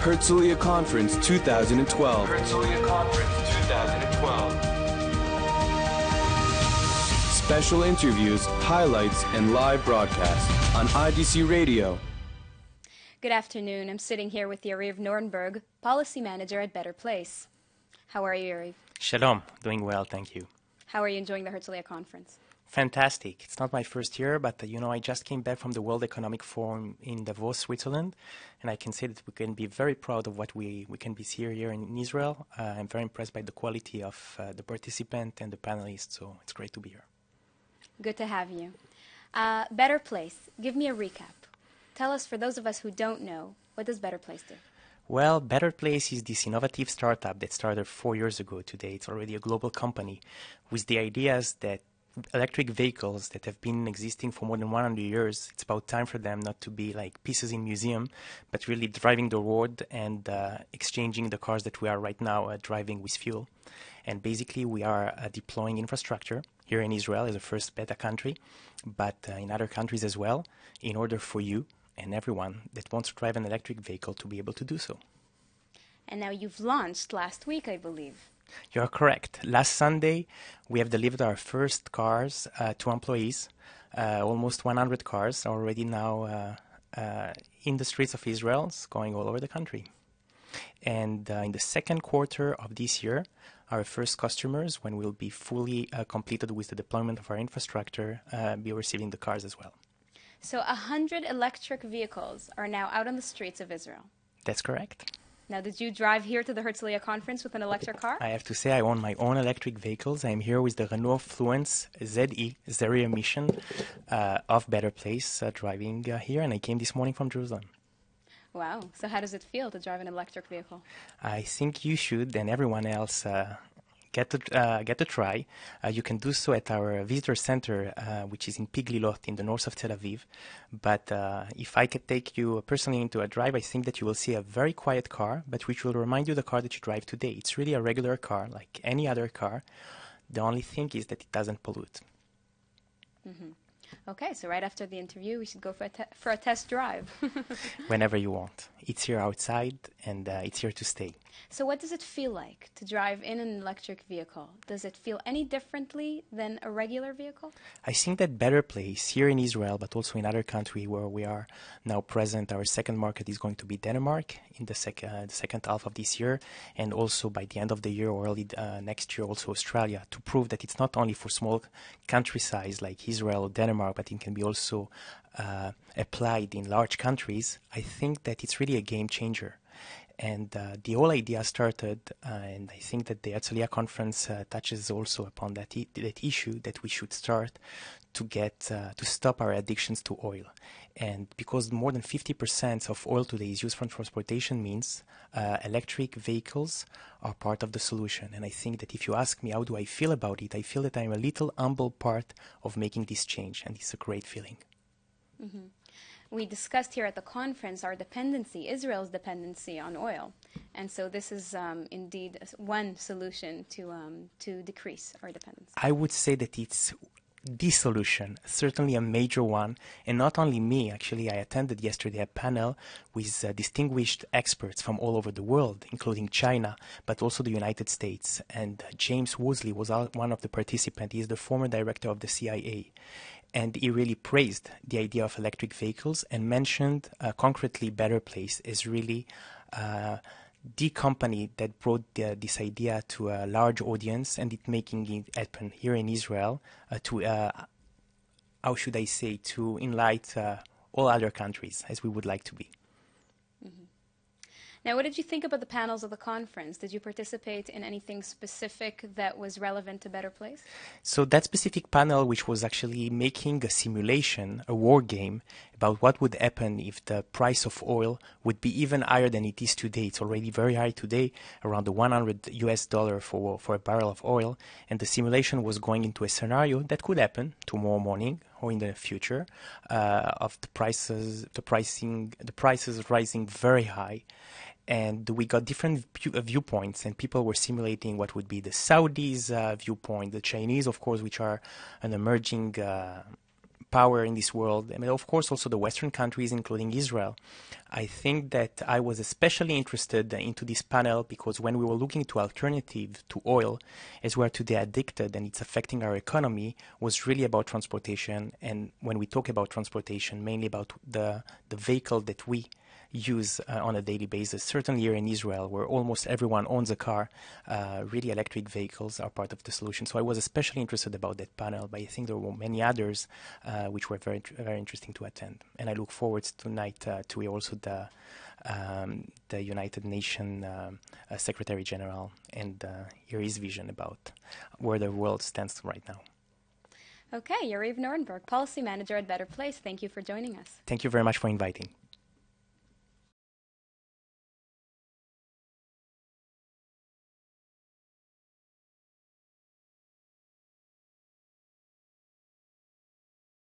Herzliya Conference 2012. Herzliya Conference 2012. Special interviews, highlights, and live broadcasts on IDC Radio. Good afternoon. I'm sitting here with Yariv Norenberg, Policy Manager at Better Place. How are you, Yariv? Shalom. Doing well, thank you. How are you enjoying the Herzliya Conference? Fantastic. It's not my first year, but I just came back from the World Economic Forum in Davos, Switzerland, and I can say that we can be very proud of what we can be here in Israel. I'm very impressed by the quality of the participant and the panelists, so it's great to be here. Good to have you. Better Place, give me a recap. Tell us, for those of us who don't know, what does Better Place do? Well, Better Place is this innovative startup that started 4 years ago today. It's already a global company with the ideas that electric vehicles that have been existing for more than 100 years, it's about time for them not to be like pieces in museum, but really driving the road and exchanging the cars that we are right now driving with fuel. And basically we are deploying infrastructure here in Israel as a first beta country, but in other countries as well, in order for you and everyone that wants to drive an electric vehicle to be able to do so. And now you've launched last week, I believe. You're correct. Last Sunday, we have delivered our first cars to employees. Almost 100 cars are already now in the streets of Israel, going all over the country. And in the second quarter of this year, our first customers, when we'll be fully completed with the deployment of our infrastructure, be receiving the cars as well. So 100 electric vehicles are now out on the streets of Israel. That's correct. Now, did you drive here to the Herzliya Conference with an electric car? I have to say I own my own electric vehicles. I'm here with the Renault Fluence ZE, zero emission, of Better Place, driving here, and I came this morning from Jerusalem. Wow. So how does it feel to drive an electric vehicle? I think you should, and everyone else, get to try. You can do so at our visitor center, which is in Piglilot in the north of Tel Aviv. But if I could take you personally into a drive, I think that you will see a very quiet car, but which will remind you the car that you drive today. It's really a regular car, like any other car. The only thing is that it doesn't pollute. Mm-hmm. Okay, so right after the interview, we should go for a test drive. Whenever you want. It's here outside, and it's here to stay. So what does it feel like to drive in an electric vehicle? Does it feel any differently than a regular vehicle? I think that Better Place here in Israel, but also in other countries where we are now present, our second market is going to be Denmark in the second half of this year, and also by the end of the year or early next year also Australia, to prove that it's not only for small country-size like Israel or Denmark, but it can be also applied in large countries. I think that it's really a game changer. And the whole idea started, and I think that the Herzliya Conference touches also upon that issue, that we should start to get to stop our addictions to oil. And because more than 50% of oil today is used for transportation, means electric vehicles are part of the solution. And I think that if you ask me how do I feel about it, I feel that I'm a little humble part of making this change, and it's a great feeling. Mm-hmm. We discussed here at the conference our dependency, Israel's dependency on oil. And so this is indeed one solution to decrease our dependency. I would say that it's the solution, certainly a major one. And not only me, actually, I attended yesterday a panel with distinguished experts from all over the world, including China, but also the United States. And James Woosley was one of the participants. He is the former director of the CIA. And he really praised the idea of electric vehicles and mentioned concretely Better Place as really the company that brought this idea to a large audience, and it making it happen here in Israel to how should I say, to enlighten all other countries as we would like to be. Mm-hmm. Now, what did you think about the panels of the conference? Did you participate in anything specific that was relevant to Better Place? So that specific panel, which was actually making a simulation, a war game, about what would happen if the price of oil would be even higher than it is today. It's already very high today, around the $100 for a barrel of oil. And the simulation was going into a scenario that could happen tomorrow morning or in the future, of the prices rising very high. And we got different viewpoints, and people were simulating what would be the Saudis' viewpoint, the Chinese, of course, which are an emerging power in this world, and of course also the Western countries, including Israel. I think that I was especially interested into this panel because when we were looking to alternative to oil, as we are today addicted and it's affecting our economy, was really about transportation. And when we talk about transportation, mainly about the vehicle that we use on a daily basis. Certainly here in Israel, where almost everyone owns a car, really electric vehicles are part of the solution. So I was especially interested about that panel, but I think there were many others which were very, very interesting to attend. And I look forward tonight to hear also the United Nations Secretary General and hear his vision about where the world stands right now. Okay, Yariv Norenberg, Policy Manager at Better Place. Thank you for joining us. Thank you very much for inviting.